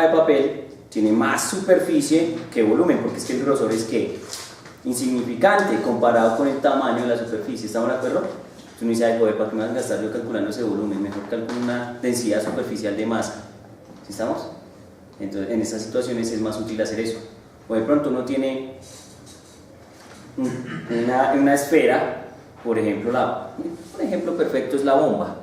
de papel tiene más superficie que volumen, porque es que el grosor es que insignificante comparado con el tamaño de la superficie. ¿Estamos de acuerdo? Tú no dices, ay, joder, ¿para qué me vas a gastar yo calculando ese volumen? Mejor calculo una densidad superficial de masa. ¿Sí estamos? Entonces, en estas situaciones es más útil hacer eso. O de pronto uno tiene una esfera, por ejemplo, un ejemplo perfecto es la bomba.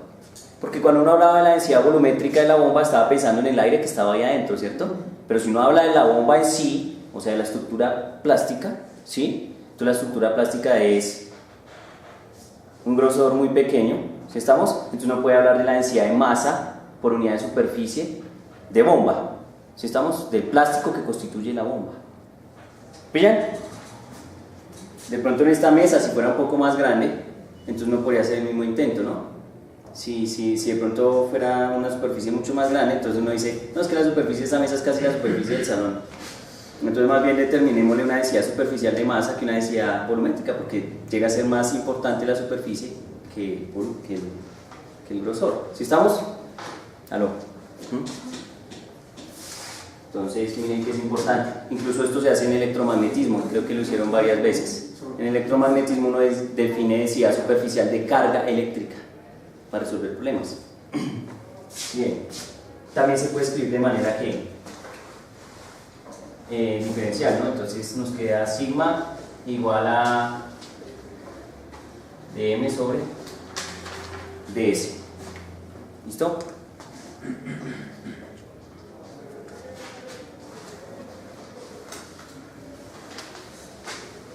Porque cuando uno hablaba de la densidad volumétrica de la bomba, estaba pensando en el aire que estaba ahí adentro, ¿cierto? Pero si uno habla de la bomba en sí, o sea, de la estructura plástica, ¿sí? Entonces la estructura plástica es un grosor muy pequeño, ¿sí estamos? Entonces uno puede hablar de la densidad de masa por unidad de superficie de bomba, ¿sí estamos? Del plástico que constituye la bomba. ¿Pillan? De pronto en esta mesa, si fuera un poco más grande, entonces no podría hacer el mismo intento, ¿no? Si de pronto fuera una superficie mucho más grande, entonces uno dice, no, es que la superficie de esta mesa es casi la superficie del salón. Entonces más bien determinémosle una densidad superficial de masa que una densidad volumétrica, porque llega a ser más importante la superficie que el grosor. ¿Sí estamos? ¿Aló? Entonces miren que es importante. Incluso esto se hace en electromagnetismo, creo que lo hicieron varias veces. En electromagnetismo uno define densidad superficial de carga eléctrica para resolver problemas. Bien, también se puede escribir de manera que diferencial, ¿no? Entonces nos queda sigma igual a dm sobre ds. ¿Listo?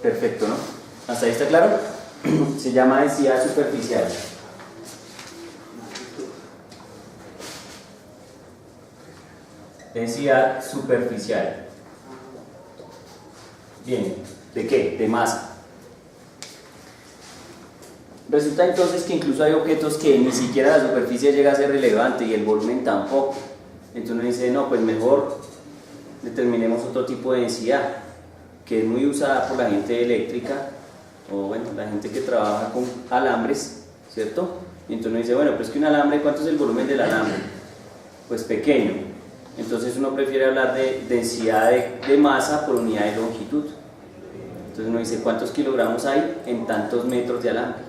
Perfecto, ¿no? ¿Hasta ahí está claro? Se llama densidad superficial. Densidad superficial. Bien, ¿de qué? De masa. Resulta entonces que incluso hay objetos que ni siquiera la superficie llega a ser relevante y el volumen tampoco. Entonces uno dice, no, pues mejor determinemos otro tipo de densidad, que es muy usada por la gente eléctrica, o bueno, la gente que trabaja con alambres, ¿cierto? Y entonces uno dice, bueno, pues que un alambre, ¿cuánto es el volumen del alambre? Pues pequeño. Entonces uno prefiere hablar de densidad de masa por unidad de longitud. Entonces uno dice, ¿cuántos kilogramos hay en tantos metros de alambre?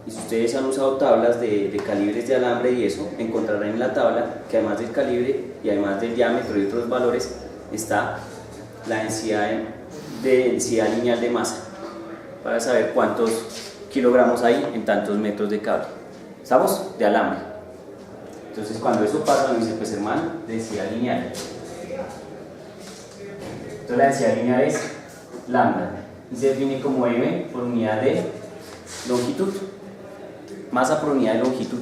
Y si ustedes han usado tablas de calibres de alambre y eso, encontrarán en la tabla que además del calibre y además del diámetro y otros valores, está la densidad lineal de masa, para saber cuántos kilogramos hay en tantos metros de cable. ¿Estamos? De alambre. Entonces cuando eso pasa, uno dice, pues hermano, densidad lineal. Entonces la densidad lineal es lambda y se define como m por unidad de longitud, masa por unidad de longitud.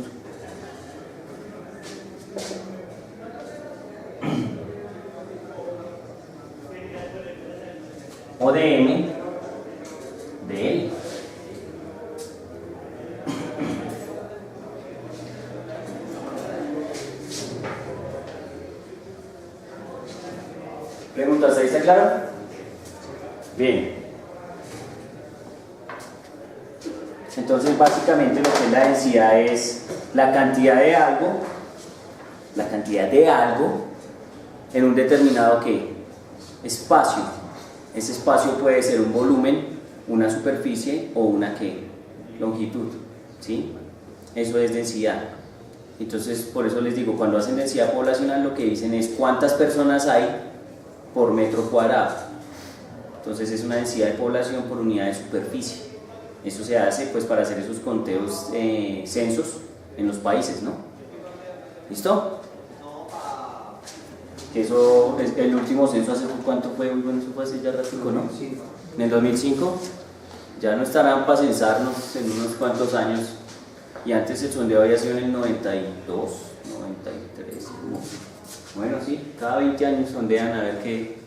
O de m de L. ¿Preguntas? ¿Ahí está claro? Bien. Entonces básicamente lo que es la densidad es la cantidad de algo en un determinado ¿qué? Espacio. Ese espacio puede ser un volumen, una superficie o una ¿qué? Longitud, ¿sí? Eso es densidad. Entonces por eso les digo, cuando hacen densidad poblacional lo que dicen es cuántas personas hay por metro cuadrado. Entonces es una densidad de población por unidad de superficie. Eso se hace pues para hacer esos conteos censos en los países, ¿no? ¿Listo? Eso es el último censo. ¿Hace cuánto fue? Bueno, eso fue hace ya ratico, ¿no? En el 2005. Ya no estarán para censarnos en unos cuantos años. Y antes el sondeo había sido en el 92, 93. Bueno, sí, cada 20 años sondean a ver qué,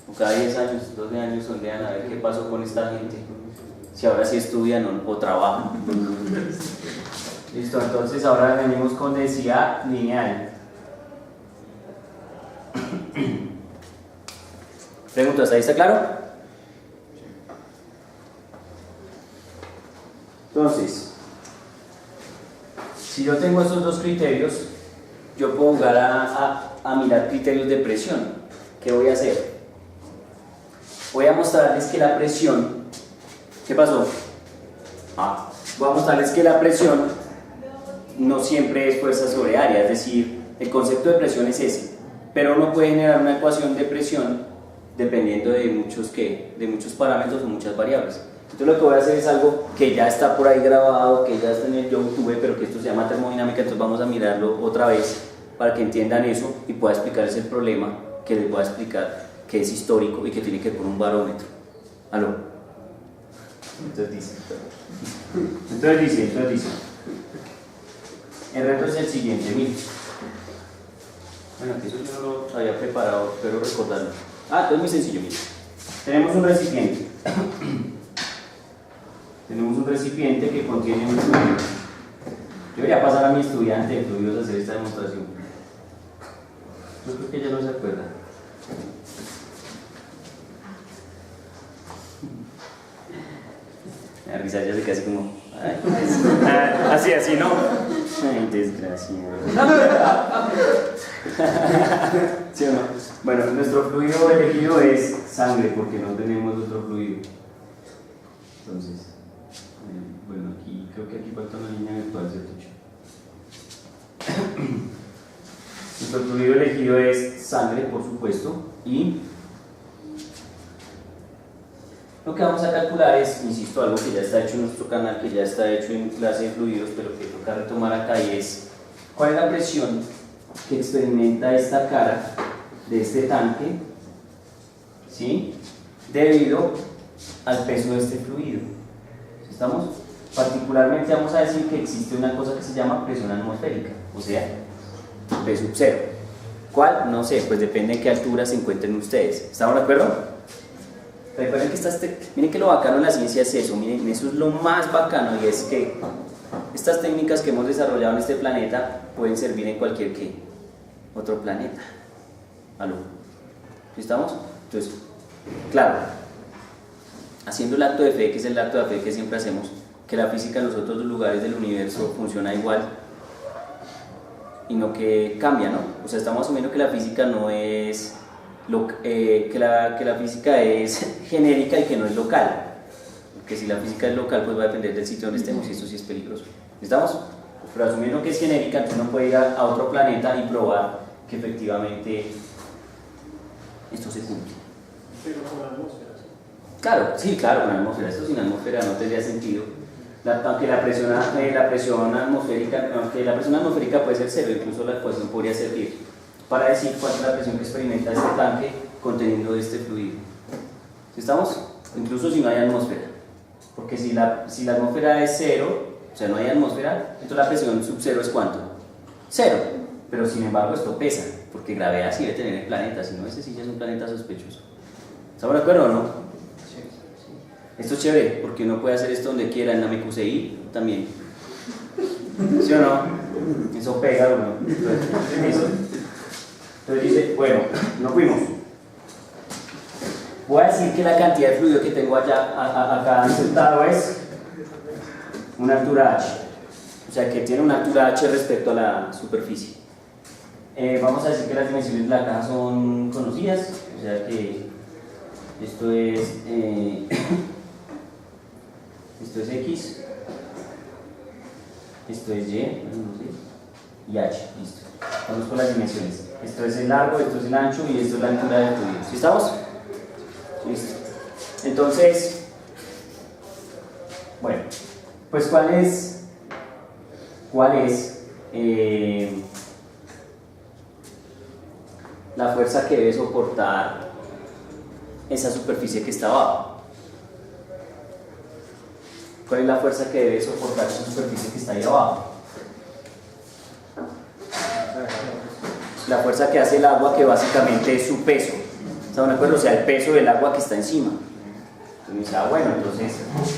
o cada 10 años, 12 años sondean a ver qué pasó con esta gente. Si ahora sí estudian o trabajan. Listo, entonces ahora venimos con densidad lineal. ¿Preguntas? ¿Ahí está claro? Entonces, si yo tengo estos dos criterios, yo puedo jugar a a mirar criterios de presión. ¿Qué voy a hacer? Voy a mostrarles que la presión, ¿qué pasó? Voy a mostrarles que la presión no siempre es fuerza sobre área, es decir, el concepto de presión es ese, pero uno puede generar una ecuación de presión dependiendo de muchos parámetros o muchas variables. Entonces lo que voy a hacer es algo que ya está por ahí grabado, que ya está en el YouTube, pero que esto se llama termodinámica, entonces vamos a mirarlo otra vez para que entiendan eso y pueda explicarles el problema que les voy a explicar, que es histórico y que tiene que ver con un barómetro. ¿Aló? Entonces dice, el reto es el siguiente, miren. Bueno, que eso yo no lo había preparado, espero recordarlo. Entonces es muy sencillo, miren. Tenemos un recipiente. Tenemos un recipiente que contiene un fluido. Yo voy a pasar a mi estudiante de fluidos a hacer esta demostración. Yo creo que ella no se acuerda. La risa ya se queda así como... así, ¿no? Ay, desgraciado. ¿Sí o no? Bueno, nuestro fluido elegido es sangre porque no tenemos otro fluido. Entonces, bueno, aquí creo que aquí falta una línea virtual, ¿cierto? Nuestro fluido elegido es sangre, por supuesto, y lo que vamos a calcular es, insisto, algo que ya está hecho en nuestro canal, que ya está hecho en clase de fluidos, pero que toca retomar acá, y es cuál es la presión que experimenta esta cara de este tanque, ¿sí?, debido al peso de este fluido. ¿Estamos? Particularmente vamos a decir que existe una cosa que se llama presión atmosférica, o sea, P sub 0. ¿Cuál? No sé, pues depende en qué altura se encuentren ustedes. ¿Estamos de acuerdo? Recuerden que miren que lo bacano en la ciencia es eso, miren, eso es lo más bacano, y es que estas técnicas que hemos desarrollado en este planeta pueden servir en cualquier otro planeta. ¿Aló? ¿Sí estamos? Entonces, claro, haciendo el acto de fe, que es el acto de fe que siempre hacemos, que la física en los otros lugares del universo funciona igual y no que cambia, ¿no? O sea, estamos asumiendo que la física no es que la física es genérica y que no es local, porque si la física es local pues va a depender del sitio donde estemos, y eso sí es peligroso. ¿Estamos? Pero asumiendo que es genérica, entonces uno puede ir a otro planeta y probar que efectivamente esto se cumple. Pero con la atmósfera, ¿sí? Claro, sí, claro, con la atmósfera. Esto sin atmósfera no tendría sentido. Aunque la presión atmosférica puede ser cero, incluso la ecuación podría servir para decir cuál es la presión que experimenta este tanque conteniendo este fluido. ¿Estamos? Incluso si no hay atmósfera. Porque si la atmósfera es cero, o sea, no hay atmósfera, entonces la presión sub cero es ¿cuánto? Cero. Pero sin embargo esto pesa, porque gravedad sí debe tener el planeta, si no ese sí ya es un planeta sospechoso. ¿Estamos de acuerdo o no? Sí. Esto es chévere, porque uno puede hacer esto donde quiera, en la MQCI también. ¿Sí o no? Eso pega, ¿no? Entonces dice, bueno, nos fuimos. Voy a decir que la cantidad de fluido que tengo acá insertado es una altura h. O sea, que tiene una altura h respecto a la superficie. Vamos a decir que las dimensiones de la caja son conocidas. O sea que esto es x, esto es y, y h, listo. Vamos con las dimensiones. Esto es el largo, esto es el ancho y esto es la altura del fluido. ¿Sí estamos? Listo. Entonces, bueno, pues ¿cuál es la fuerza que debe soportar esa superficie que está abajo? ¿Cuál es la fuerza que debe soportar esa superficie que está ahí abajo? La fuerza que hace el agua, que básicamente es su peso. ¿Están de acuerdo? O sea, el peso del agua que está encima. Entonces, bueno, entonces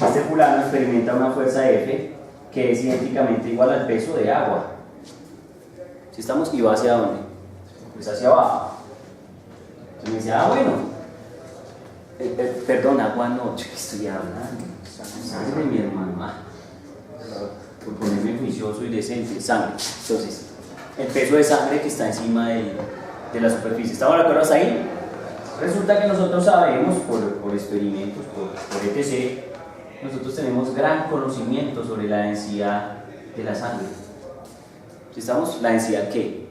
este fulano experimenta una fuerza F que es idénticamente igual al peso de agua. ¿Sí estamos? ¿Y va hacia dónde? Pues hacia abajo. Entonces me dice, bueno, perdón, agua no, yo estoy hablando. Sangre, mi hermano. Por ponerme juicioso y decente, sangre. Entonces, el peso de sangre que está encima de la superficie. ¿Estamos de acuerdo hasta ahí? Resulta que nosotros sabemos, por experimentos, por etc., nosotros tenemos gran conocimiento sobre la densidad de la sangre. ¿Sí estamos? ¿La densidad qué?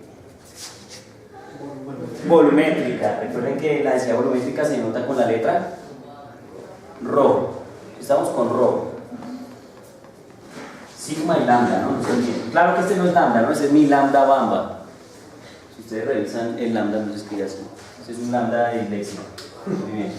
Volumétrica. Recuerden que la densidad volumétrica se denota con la letra Rho. Estamos con Rho. Sigma y lambda, ¿no? Claro que este no es lambda, ¿no? Ese es mi lambda bamba. Si ustedes revisan, el lambda no se escribe así. Ese es un lambda de dislexia. Muy bien.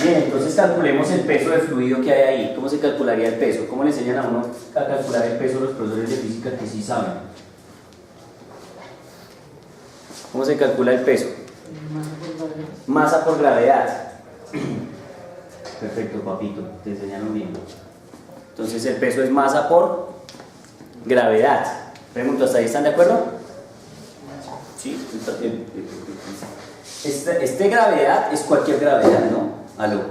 Bien, entonces calculemos el peso del fluido que hay ahí. ¿Cómo se calcularía el peso? ¿Cómo le enseñan a uno a calcular el peso a los profesores de física que sí saben? ¿Cómo se calcula el peso? Masa por gravedad. Perfecto, papito, te enseñaron bien. Entonces el peso es masa por gravedad. Pregunto, ¿hasta ahí están de acuerdo? Sí. Este gravedad es cualquier gravedad, ¿no? Aló.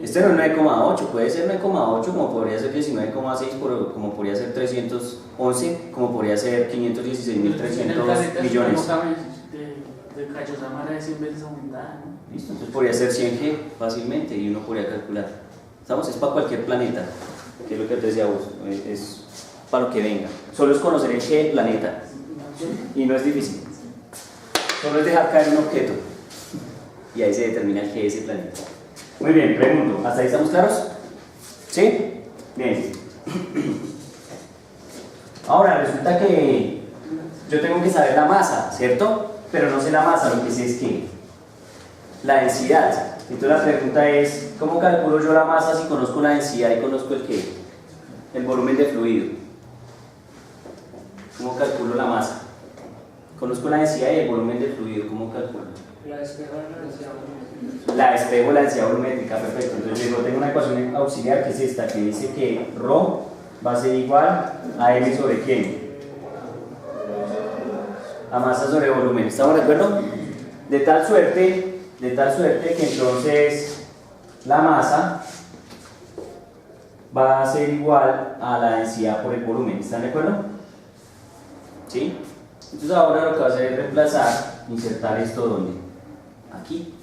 Este no es 9,8, puede ser 9,8, como podría ser 19,6, como podría ser 311, como podría ser 516.300 millones. De Cayo-Samara es 100 veces aumentada, ¿no? Listo, entonces podría ser 100G fácilmente y uno podría calcular. ¿Estamos? Es para cualquier planeta, que es lo que te decía vos, es para lo que venga. Solo es conocer el G planeta y no es difícil. Solo es dejar caer un objeto y ahí se determina el G de ese planeta. Muy bien, pregunto, ¿hasta ahí estamos claros? ¿Sí? Bien. Ahora resulta que yo tengo que saber la masa, ¿cierto? Pero no sé la masa, lo que sé es que la densidad. Entonces la pregunta es, ¿cómo calculo yo la masa si conozco la densidad y conozco el qué? El volumen de fluido. ¿Cómo calculo la masa? Conozco la densidad y el volumen de fluido, ¿cómo calculo? La despejo de la densidad volumétrica. La despejo la densidad volumétrica, perfecto. Entonces yo tengo una ecuación auxiliar que es esta, que dice que Rho va a ser igual a M sobre quién? A masa sobre volumen. ¿Estamos de acuerdo? De tal suerte que entonces la masa va a ser igual a la densidad por el volumen. ¿Están de acuerdo? ¿Sí? Entonces ahora lo que va a hacer es reemplazar, insertar esto ¿dónde? Aquí.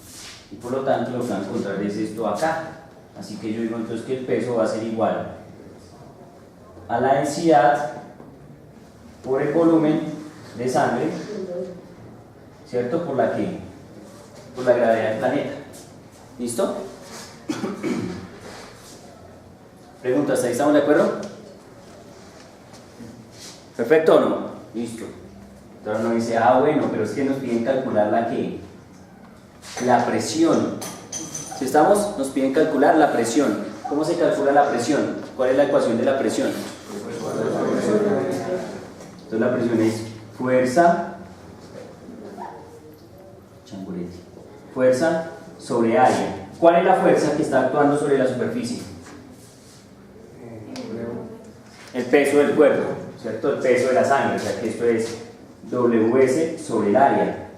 Y por lo tanto lo que van a encontrar es esto acá. Así que yo digo entonces que el peso va a ser igual a la densidad por el volumen de sangre, ¿cierto? Por la gravedad del planeta. ¿Listo? Pregunta, ¿hasta ahí estamos de acuerdo? ¿Perfecto o no? Listo. Entonces uno dice, bueno, pero es que nos piden calcular la presión. Si estamos, nos piden calcular la presión. ¿Cómo se calcula la presión? ¿Cuál es la ecuación de la presión? Entonces la presión es fuerza sobre área. ¿Cuál es la fuerza que está actuando sobre la superficie? El peso del cuerpo, ¿cierto? El peso de la sangre, o sea que esto es WS sobre el área.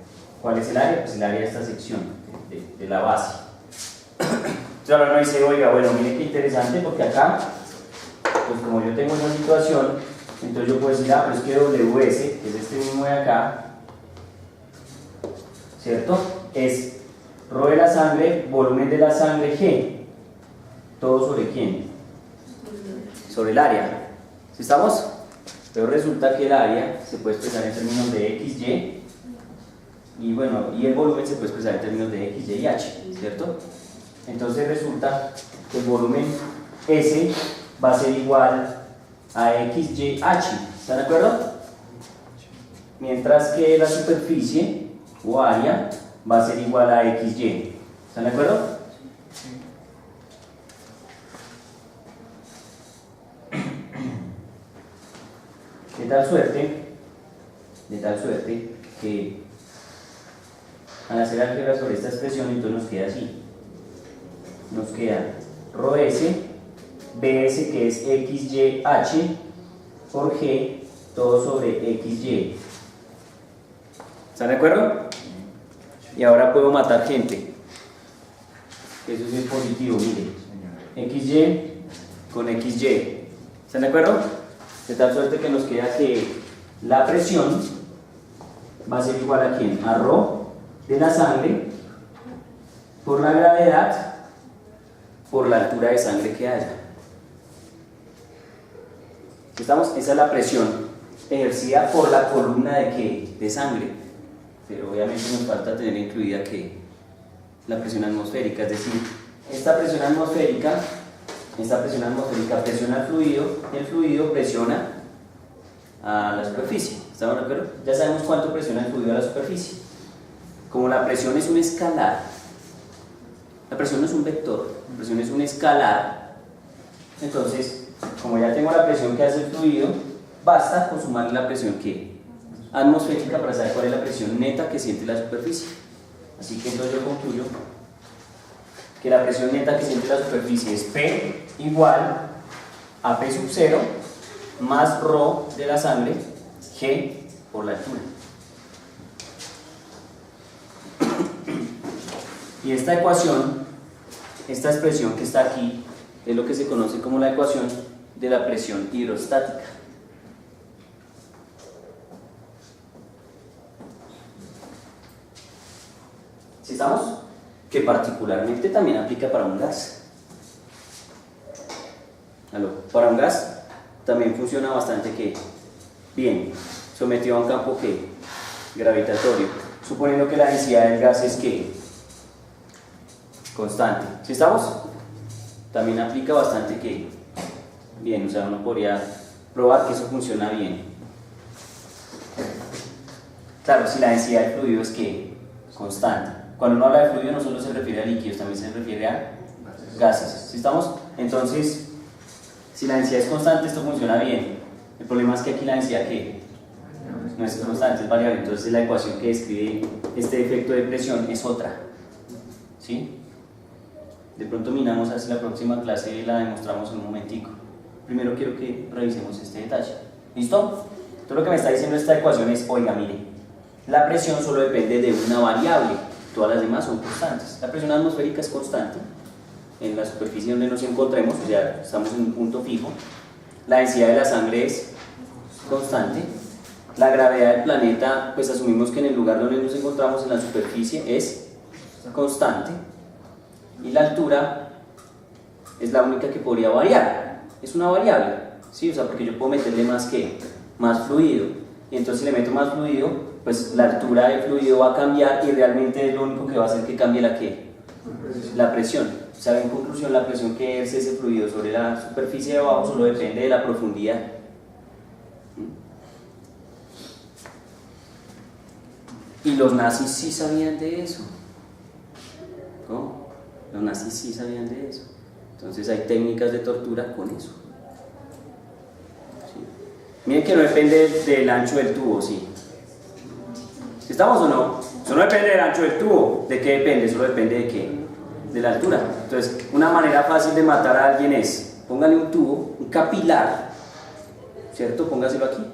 ¿Cuál es el área? Pues el área de esta sección, de la base. Entonces ahora uno dice, oiga, bueno, mire qué interesante, porque acá, pues como yo tengo una situación, entonces yo puedo decir, pero es que WS, que es este mismo de acá, ¿cierto? Es Rho de la sangre, volumen de la sangre G. ¿Todo sobre quién? Sobre el área. ¿Sí estamos? Pero resulta que el área se puede expresar en términos de XY y bueno, y el volumen se puede expresar en términos de XY y H, ¿cierto? Entonces resulta que el volumen S va a ser igual a XYH, ¿están de acuerdo? Mientras que la superficie o área va a ser igual a XY, ¿están de acuerdo? De tal suerte que al hacer álgebra sobre esta expresión entonces nos queda así, nos queda Rho S, BS que es XYH por G, todo sobre XY. ¿Están de acuerdo? Y ahora puedo matar gente. Eso es bien positivo, mire. XY con XY. ¿Están de acuerdo? De tal suerte que nos queda que la presión va a ser igual a ¿quién? A ρ de la sangre por la gravedad por la altura de sangre que haya. ¿Estamos? Esa es la presión ejercida por la columna de ¿qué? De sangre. Pero obviamente nos falta tener incluida que la presión atmosférica, es decir, esta presión atmosférica presiona el fluido presiona a la superficie. ¿Estamos de acuerdo? Ya sabemos cuánto presiona el fluido a la superficie. Como la presión es un escalar, la presión no es un vector, la presión es un escalar, entonces, como ya tengo la presión que hace el fluido, basta con sumarle la presión que atmosférica para saber cuál es la presión neta que siente la superficie. Así que entonces yo concluyo que la presión neta que siente la superficie es P igual a P sub 0 más ρ de la sangre G por la altura. Y esta ecuación, esta expresión que está aquí, es lo que se conoce como la ecuación de la presión hidrostática. ¿Sí estamos? Que particularmente también aplica para un gas. Para un gas también funciona bastante bien, sometido a un campo gravitatorio, suponiendo que la densidad del gas es constante. ¿Sí estamos? También aplica bastante bien, o sea, uno podría probar que eso funciona bien. Claro, si la densidad del fluido es constante. Cuando uno habla de fluido no solo se refiere a líquidos, también se refiere a gases. ¿Sí estamos? Entonces, si la densidad es constante, esto funciona bien. El problema es que aquí la densidad no es constante, es variable. Entonces la ecuación que describe este efecto de presión es otra. ¿Sí? De pronto miramos a ver si la próxima clase la demostramos en un momentico. Primero quiero que revisemos este detalle. ¿Listo? Todo lo que me está diciendo esta ecuación es, oiga, mire, la presión solo depende de una variable, todas las demás son constantes. La presión atmosférica es constante en la superficie donde nos encontremos, o sea, estamos en un punto fijo. La densidad de la sangre es constante. La gravedad del planeta, pues asumimos que en el lugar donde nos encontramos, en la superficie, es constante. Y la altura es la única que podría variar, es una variable, ¿sí? O sea, porque yo puedo meterle más fluido, y entonces si le meto más fluido, pues la altura del fluido va a cambiar y realmente es lo único que va a hacer que cambie la presión. O sea, en conclusión, la presión que ejerce ese fluido sobre la superficie de abajo solo depende de la profundidad. Y los nazis sí sabían de eso. ¿Cómo? Los nazis sí sabían de eso. Entonces hay técnicas de tortura con eso. ¿Sí? Miren que no depende del ancho del tubo, ¿sí? ¿Estamos o no? Eso no depende del ancho del tubo. ¿De qué depende? Solo depende de qué. De la altura. Entonces, una manera fácil de matar a alguien es, póngale un tubo, un capilar, ¿cierto? Póngaselo aquí,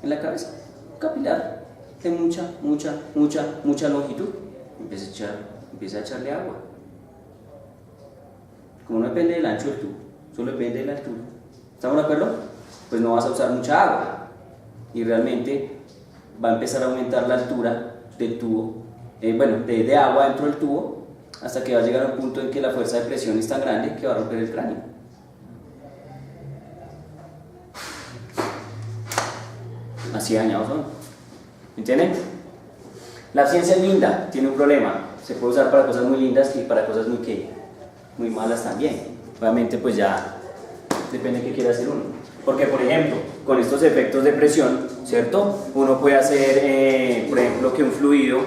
en la cabeza. Un capilar de mucha longitud. Empieza a echarle agua. Como no depende del ancho del tubo, solo depende de la altura. ¿Estamos de acuerdo? Pues no vas a usar mucha agua. Y realmente va a empezar a aumentar la altura del tubo, de agua dentro del tubo, hasta que va a llegar a un punto en que la fuerza de presión es tan grande que va a romper el cráneo. Así dañados son. ¿Entienden? La ciencia es linda, tiene un problema. Se puede usar para cosas muy lindas y para cosas muy malas también. Obviamente pues ya depende de qué quiera hacer uno. Porque por ejemplo, con estos efectos de presión, ¿cierto? Uno puede hacer, por ejemplo, que un fluido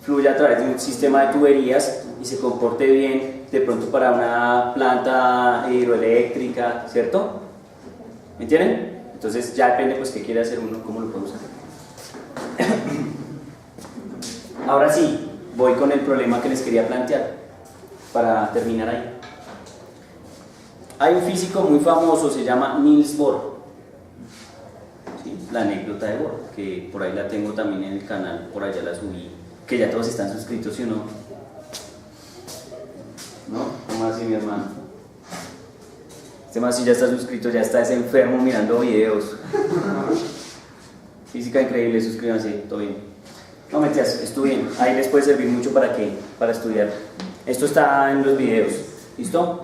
fluya a través de un sistema de tuberías y se comporte bien de pronto para una planta hidroeléctrica, ¿cierto? ¿Me entienden? Entonces ya depende pues qué quiere hacer uno, cómo lo puede usar. Ahora sí, voy con el problema que les quería plantear para terminar ahí. Hay un físico muy famoso, se llama Niels Bohr. ¿Sí? La anécdota de Bohr, que por ahí la tengo también en el canal, por allá la subí. Que ya todos están suscritos, ¿sí o no? ¿No? ¿Cómo así, mi hermano? Este más si ya está suscrito, ya está ese enfermo mirando videos. Física increíble, suscríbanse, todo bien. No mentiras, estudien, ahí les puede servir mucho para estudiar. Esto está en los videos, ¿listo?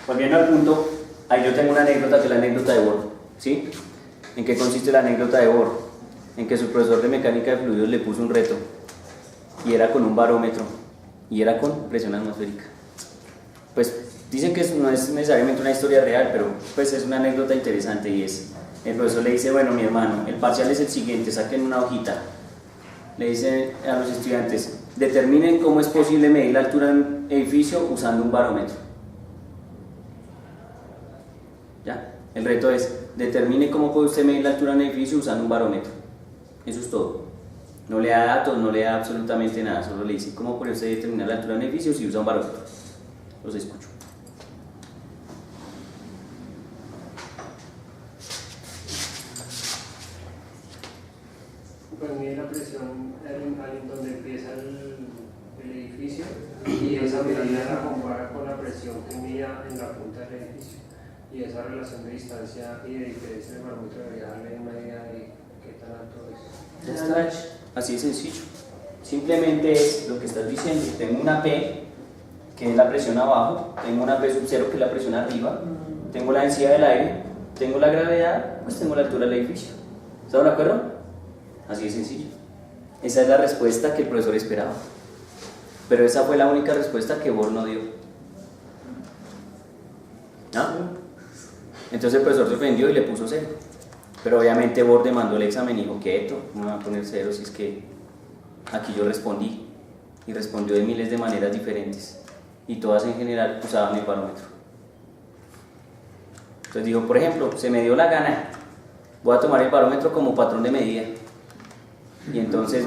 Volviendo al punto, ahí yo tengo una anécdota que es la anécdota de Bohr, ¿sí? ¿En qué consiste la anécdota de Bohr? En que su profesor de mecánica de fluidos le puso un reto y era con un barómetro y era con presión atmosférica. Pues dicen que no es necesariamente una historia real, pero pues es una anécdota interesante y es, el profesor le dice, bueno mi hermano, el parcial es el siguiente, saquen una hojita, le dice a los estudiantes, determinen cómo es posible medir la altura de un edificio usando un barómetro. ¿Ya? El reto es, determine cómo puede usted medir la altura de un edificio usando un barómetro. Eso es todo. No le da datos, no le da absolutamente nada, solo le dice cómo puede usted determinar la altura de un edificio si usa un barómetro. Los escucho. Pues mide la presión donde empieza el edificio y esa medida la compara con la presión que medía en la punta del edificio. Y esa relación de distancia y de diferencia del barómetro debería darle una idea de qué tan alto es. Ya está. Así de sencillo. Simplemente es lo que estás diciendo. Tengo una P, que es la presión abajo, tengo una P sub 0, que es la presión arriba, tengo la densidad del aire, tengo la gravedad, pues tengo la altura del edificio. ¿Estamos de acuerdo? Así de sencillo. Esa es la respuesta que el profesor esperaba. Pero esa fue la única respuesta que Bohr no dio. ¿No? Entonces el profesor se ofendió y le puso 0. Pero obviamente Bohr demandó el examen y dijo, quieto, no me va a poner 0 si es que aquí yo respondí. Y respondió de miles de maneras diferentes. Y todas en general usaban el barómetro. Entonces dijo, por ejemplo, se me dio la gana, voy a tomar el barómetro como patrón de medida. Y entonces